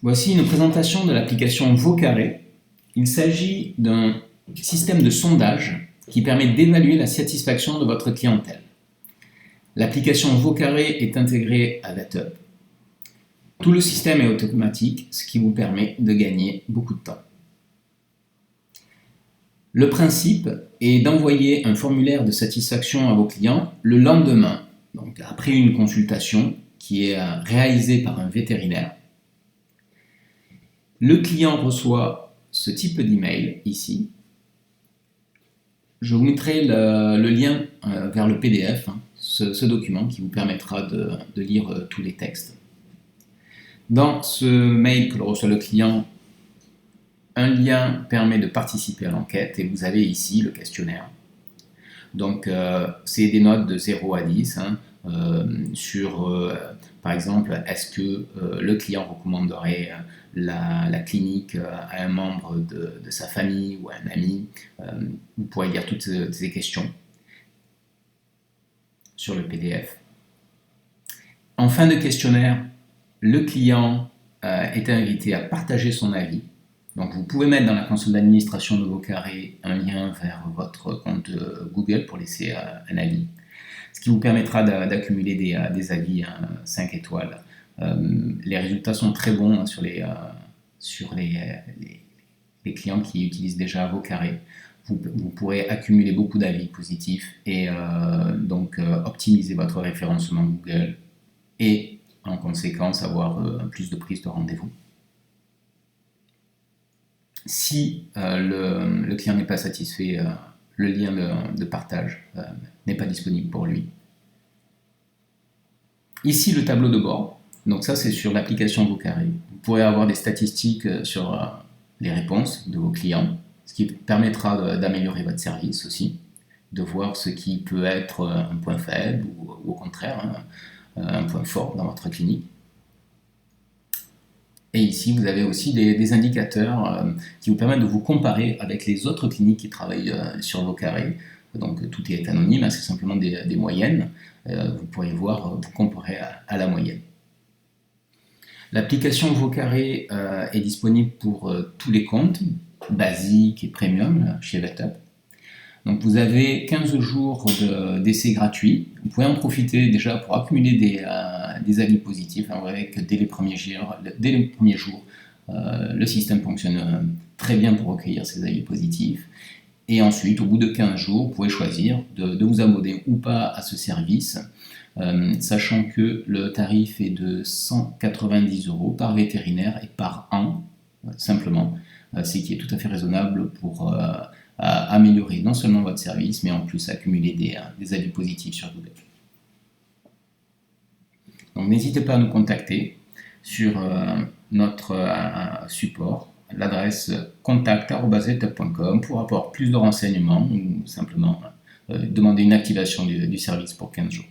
Voici une présentation de l'application Vocaré. Il s'agit d'un système de sondage qui permet d'évaluer la satisfaction de votre clientèle. L'application Vocaré est intégrée à VetUp. Tout le système est automatique, ce qui vous permet de gagner beaucoup de temps. Le principe est d'envoyer un formulaire de satisfaction à vos clients le lendemain, donc après une consultation qui est réalisée par un vétérinaire. Le client reçoit ce type d'email ici. Je vous mettrai le lien vers le PDF, ce document qui vous permettra de lire tous les textes. Dans ce mail que reçoit le client, un lien permet de participer à l'enquête et vous avez ici le questionnaire. Donc c'est des notes de 0 à 10 sur, par exemple, est-ce que le client recommanderait la clinique à un membre de sa famille ou à un ami. Vous pourrez lire toutes ces questions sur le PDF. En fin de questionnaire, le client est invité à partager son avis. Donc vous pouvez mettre dans la console d'administration de Vocaré un lien vers votre compte Google pour laisser un avis, ce qui vous permettra d'accumuler des avis 5 étoiles. Les résultats sont très bons sur les clients qui utilisent déjà Vocaré. Vous pourrez accumuler beaucoup d'avis positifs et donc optimiser votre référencement Google et en conséquence avoir plus de prises de rendez-vous. Si le client n'est pas satisfait, le lien de partage n'est pas disponible pour lui. Ici, le tableau de bord. Donc ça, c'est sur l'application Vocaré. Vous pourrez avoir des statistiques sur les réponses de vos clients, ce qui permettra d'améliorer votre service aussi, de voir ce qui peut être un point faible ou au contraire un point fort dans votre clinique. Et ici, vous avez aussi des indicateurs qui vous permettent de vous comparer avec les autres cliniques qui travaillent sur Vocaré. Donc tout est anonyme, c'est simplement des moyennes. Vous pourrez voir, vous comparer à la moyenne. L'application Vocaré est disponible pour tous les comptes, basique et premium chez VetUp. Donc vous avez 15 jours d'essai gratuit. Vous pouvez en profiter déjà pour accumuler des avis positifs. Vous voyez que dès les premiers jours, le système fonctionne très bien pour recueillir ces avis positifs. Et ensuite, au bout de 15 jours, vous pouvez choisir de vous abonner ou pas à ce service, sachant que le tarif est de 190 € par vétérinaire et par an, simplement, ce qui est tout à fait raisonnable pour améliorer non seulement votre service, mais en plus accumuler des avis positifs sur Google. Donc n'hésitez pas à nous contacter sur notre support, l'adresse contact@vetup.com pour avoir plus de renseignements ou simplement demander une activation du service pour 15 jours.